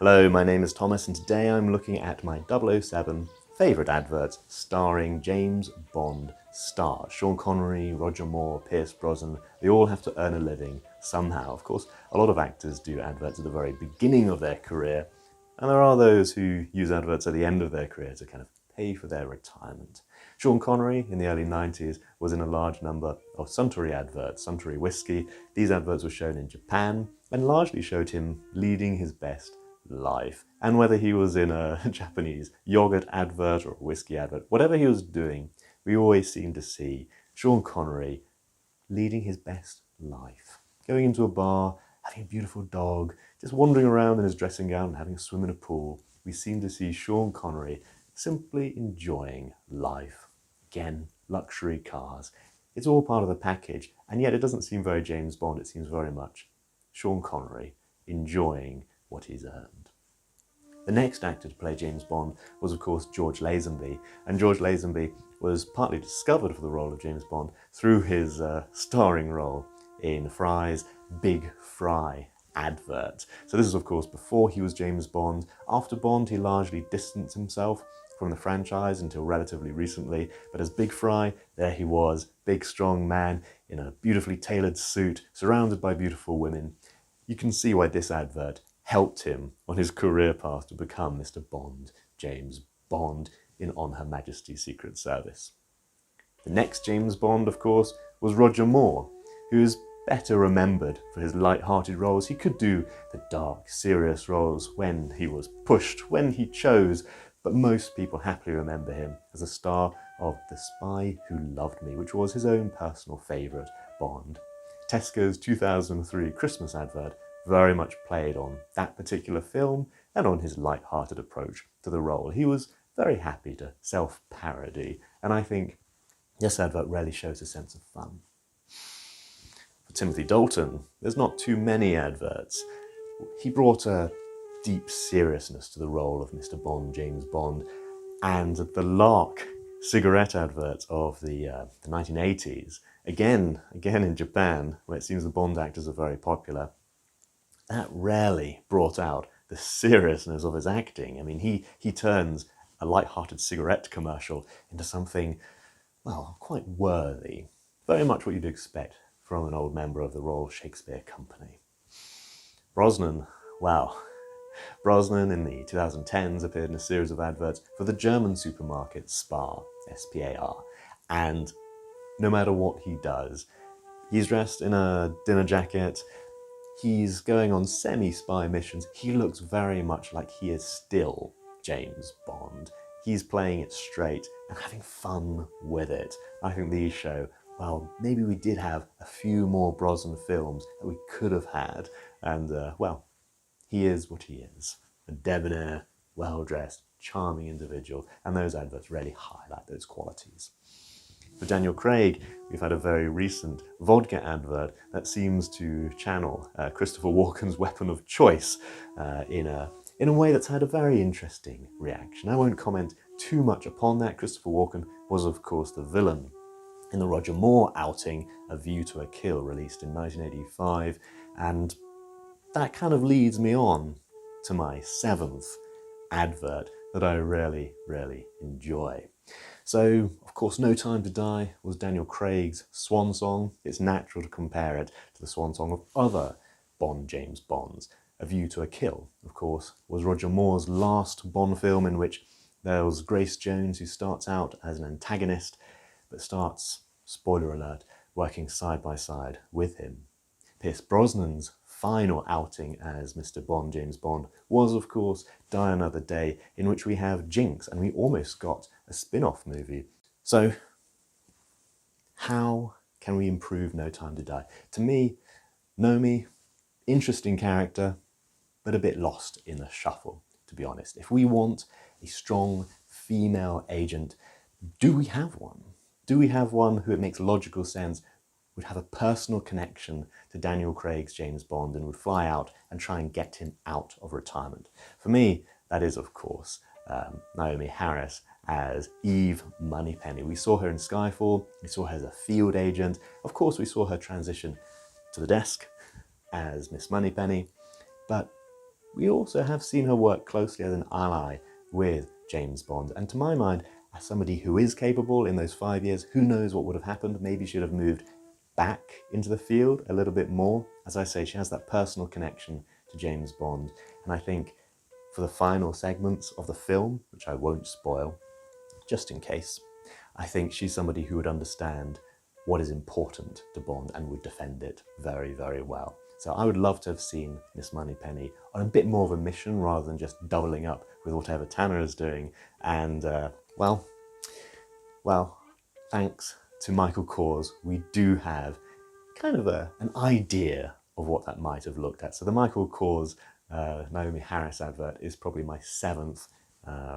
Hello, my name is Thomas and today I'm looking at my 007 favourite adverts starring James Bond stars. Sean Connery, Roger Moore, Pierce Brosnan, they all have to earn a living somehow. Of course, a lot of actors do adverts at the very beginning of their career, and there are those who use adverts at the end of their career to kind of pay for their retirement. Sean Connery in the early 90s was in a large number of Suntory adverts, Suntory Whisky. These adverts were shown in Japan and largely showed him leading his best life. And whether he was in a Japanese yogurt advert or a whiskey advert, whatever he was doing, we always seemed to see Sean Connery leading his best life. Going into a bar, having a beautiful dog, just wandering around in his dressing gown and having a swim in a pool. We seem to see Sean Connery simply enjoying life. Again, luxury cars. It's all part of the package, and yet it doesn't seem very James Bond. It seems very much Sean Connery enjoying what he's earned. The next actor to play James Bond was, of course, George Lazenby, and George Lazenby was partly discovered for the role of James Bond through his starring role in Fry's Big Fry advert. So this is, of course, before he was James Bond. After Bond, he largely distanced himself from the franchise until relatively recently, but as Big Fry, there he was, big strong man in a beautifully tailored suit, surrounded by beautiful women. You can see why this advert helped him on his career path to become Mr. Bond, James Bond, in On Her Majesty's Secret Service. The next James Bond, of course, was Roger Moore, who is better remembered for his light-hearted roles. He could do the dark, serious roles when he was pushed, when he chose, but most people happily remember him as a star of The Spy Who Loved Me, which was his own personal favourite Bond. Tesco's 2003 Christmas advert very much played on that particular film and on his light-hearted approach to the role. He was very happy to self-parody, and I think this advert really shows a sense of fun. For Timothy Dalton, there's not too many adverts. He brought a deep seriousness to the role of Mr. Bond, James Bond, and the LARK cigarette adverts of the 1980s, again in Japan, where it seems the Bond actors are very popular, that rarely brought out the seriousness of his acting. I mean, he turns a light-hearted cigarette commercial into something, well, quite worthy. Very much what you'd expect from an old member of the Royal Shakespeare Company. Brosnan, wow. Brosnan in the 2010s appeared in a series of adverts for the German supermarket SPAR, S-P-A-R, and no matter what he does, he's dressed in a dinner jacket, he's going on semi-spy missions, he looks very much like he is still James Bond. He's playing it straight and having fun with it. I think these show, well, maybe we did have a few more Brosnan films that we could have had, and well, he is what he is. A debonair, well-dressed, charming individual, and those adverts really highlight those qualities. For Daniel Craig, we've had a very recent vodka advert that seems to channel Christopher Walken's weapon of choice in a way that's had a very interesting reaction. I won't comment too much upon that. Christopher Walken was, of course, the villain in the Roger Moore outing, A View to a Kill, released in 1985, and that kind of leads me on to my seventh advert that I really, really enjoy. So, of course, No Time to Die was Daniel Craig's swan song. It's natural to compare it to the swan song of other Bond James Bonds. A View to a Kill, of course, was Roger Moore's last Bond film in which there was Grace Jones, who starts out as an antagonist, but starts, spoiler alert, working side by side with him. Pierce Brosnan's final outing as Mr. Bond, James Bond, was, of course, Die Another Day, in which we have Jinx, and we almost got a spin-off movie. So, how can we improve No Time to Die? To me, Nomi, interesting character, but a bit lost in the shuffle, to be honest. If we want a strong female agent, do we have one? Do we have one who it makes logical sense would have a personal connection to Daniel Craig's James Bond and would fly out and try and get him out of retirement? For me, that is, of course, Naomi Harris as Eve Moneypenny. We saw her in Skyfall, we saw her as a field agent, of course we saw her transition to the desk as Miss Moneypenny, but we also have seen her work closely as an ally with James Bond. And to my mind, as somebody who is capable in those 5 years, who knows what would have happened? Maybe she'd have moved back into the field a little bit more. As I say, she has that personal connection to James Bond. And I think for the final segments of the film, which I won't spoil, just in case, I think she's somebody who would understand what is important to Bond and would defend it very, very well. So I would love to have seen Miss Moneypenny on a bit more of a mission rather than just doubling up with whatever Tanner is doing. And well, thanks to Michael Kors, we do have kind of an idea of what that might have looked at. So the Michael Kors Naomi Harris advert is probably my 7th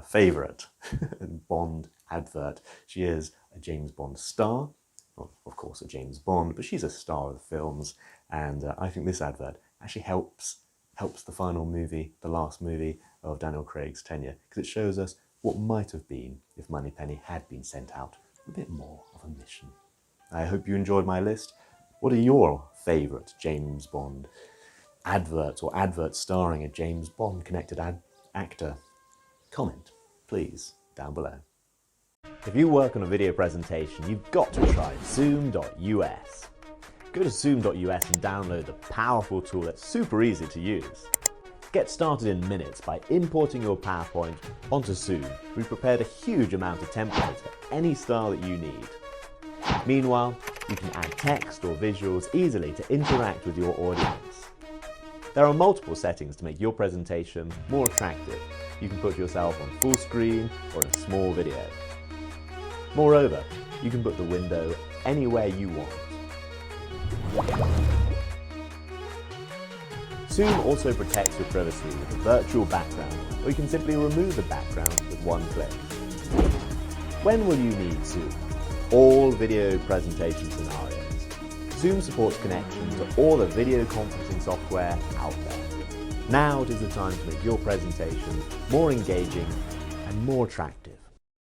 favourite Bond advert. She is a James Bond star, well, of course a James Bond, but she's a star of the films, and I think this advert actually helps the final movie, the last movie of Daniel Craig's tenure, because it shows us what might have been if Moneypenny had been sent out a bit more of a mission. I hope you enjoyed my list. What are your favourite James Bond adverts or adverts starring a James Bond connected actor? Comment, please, down below. If you work on a video presentation, you've got to try Zoom.us. Go to Zoom.us and download the powerful tool that's super easy to use. Get started in minutes by importing your PowerPoint onto Zoom. We've prepared a huge amount of templates for any style that you need. Meanwhile, you can add text or visuals easily to interact with your audience. There are multiple settings to make your presentation more attractive. You can put yourself on full screen or in a small video. Moreover, you can put the window anywhere you want. Zoom also protects your privacy with a virtual background, or you can simply remove the background with one click. When will you need Zoom? All video presentation scenarios. Zoom supports connection to all the video conferencing software out there. Now it is the time to make your presentation more engaging and more attractive.